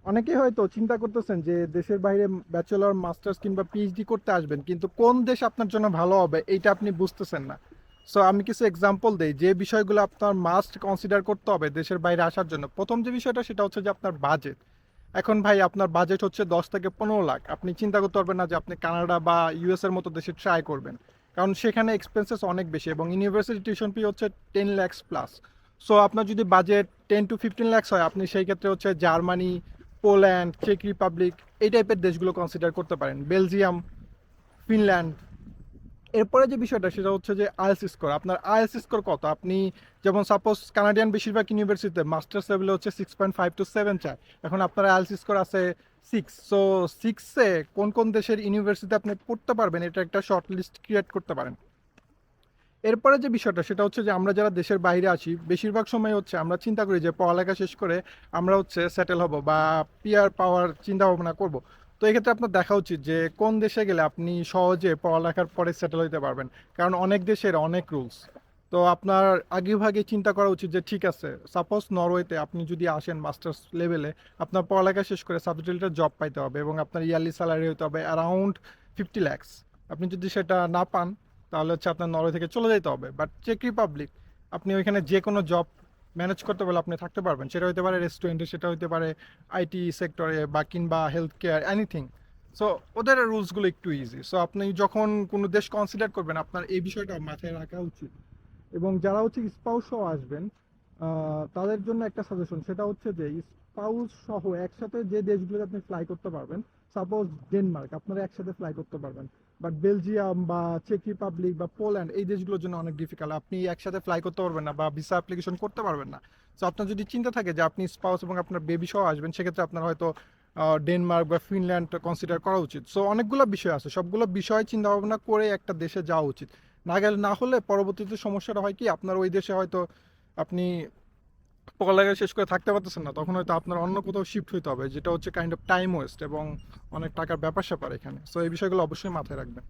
অনেকেই হয়তো চিন্তা করতেছেন যে দেশের বাইরে ব্যাচেলর মাস্টার্স কিংবা পিএইচডি করতে আসবেন, কিন্তু কোন দেশ আপনার জন্য ভালো হবে এইটা আপনি বুঝতেছেন না। সো আমি কিছু এক্সাম্পল দেই যে বিষয়গুলো আপনার মাস্ট কনসিডার করতে হবে দেশের বাইরে আসার জন্য। প্রথম যে বিষয়টা সেটা হচ্ছে যে আপনার বাজেট। এখন ভাই আপনার বাজেট হচ্ছে 10 থেকে 15 লাখ, আপনি চিন্তা করতে পারবেন না যে আপনি কানাডা বা ইউএস এর মতো দেশে ট্রাই করবেন, কারণ সেখানে এক্সপেন্সেস অনেক বেশি এবং ইউনিভার্সিটি টিউশন ফি হচ্ছে 10 লাখ প্লাস। সো আপনার যদি বাজেট 10 to 15 লাখ হয়, আপনি সেই ক্ষেত্রে হচ্ছে জার্মানি, পোল্যান্ড, চেক রিপাবলিক, এই টাইপের দেশগুলো কনসিডার করতে পারেন, বেলজিয়াম, ফিনল্যান্ড। এরপরে যে বিষয়টা সেটা হচ্ছে যে আইএলটিএস স্কোর, আপনার আইএলটিএস স্কোর কত। আপনি যেমন সাপোজ কানাডিয়ান বেশিরভাগ ইউনিভার্সিটিতে মাস্টার্স লেভেলে হচ্ছে 6.5 to 7 চায়, এখন আপনার আইএলটিএস স্কোর আছে 6। সো 6-এ কোন কোন দেশের ইউনিভার্সিটিতে আপনি পড়তে পারবেন এটা একটা শর্ট লিস্ট ক্রিয়েট করতে পারেন। এরপরে যে বিষয়টা সেটা হচ্ছে যে আমরা যারা দেশের বাইরে আছি বেশিরভাগ সময় হচ্ছে আমরা চিন্তা করি যে পড়ালেখা শেষ করে আমরা হচ্ছে সেটেল হব বা পিআর পাওয়ার চিন্তা ভাবনা করব। তো এক্ষেত্রে আপনার দেখা উচিত যে কোন দেশে গেলে আপনি সহজে পড়ালেখার পরে সেটেল হতে পারবেন, কারণ অনেক দেশের অনেক রুলস। তো আপনার আগে ভাগে চিন্তা করা উচিত যে ঠিক আছে, সাপোজ নরওয়েতে আপনি যদি আসেন মাস্টার্স লেভেলে, আপনার পড়ালেখা শেষ করে সাবজেক্টের জব পাইতে হবে এবং আপনার ইয়ারলি স্যালারি হতে হবে অ্যারাউন্ড 50 লাখ। আপনি যদি সেটা না পান তাহলে হচ্ছে আপনার নরওয়ে থেকে চলে যেতে হবে। বাট চেক রিপাবলিক আপনি ওইখানে যে কোনো জব ম্যানেজ করতে পারলে আপনি থাকতে পারবেন, সেটা হতে পারে রেস্টুরেন্টে, সেটা হতে পারে আইটি সেক্টরে বা কিংবা হেলথ কেয়ার, এনিথিং। সো ওদের রুলসগুলো একটু ইজি। সো আপনি যখন কোনো দেশ কনসিডার করবেন আপনার এই বিষয়টা মাথায় রাখা উচিত। এবং যারা হচ্ছে স্পাউস সহ আসবেন তাদের জন্য একটা সাজেশন, সেটা হচ্ছে যে স্পাউস সহ একসাথে যে দেশগুলোতে আপনি ফ্লাই করতে পারবেন, সাপোজ ডেনমার্ক আপনারা একসাথে ফ্লাই করতে পারবেন, বাট বেলজিয়াম বা চেক রিপাবলিক বা পোল্যান্ড এই দেশগুলোর জন্য অনেক ডিফিকাল্ট, আপনি একসাথে ফ্লাই করতে পারবেন না বা ভিসা অ্যাপ্লিকেশন করতে পারবেন না। সো আপনার যদি চিন্তা থাকে যে আপনি স্পাউস এবং আপনার বেবি সহ আসবেন, সেক্ষেত্রে আপনার হয়তো ডেনমার্ক বা ফিনল্যান্ড কনসিডার করা উচিত। সো অনেকগুলো বিষয় আছে, সবগুলো বিষয় চিন্তা ভাবনা করে একটা দেশে যাওয়া উচিত। না গেলে, না হলে পরবর্তীতে সমস্যাটা হয় কি, আপনার ওই দেশে হয়তো আপনি পড়ালেখা শেষ করে থাকতে পারতেছেন না, তখন হয়তো আপনার অন্য কোথাও শিফট হইতে হবে, যেটা হচ্ছে কাইন্ড অফ টাইম ওয়েস্ট এবং অনেক টাকার ব্যাপার স্যাপার এখানে। সো এই বিষয়গুলো অবশ্যই মাথায় রাখবেন।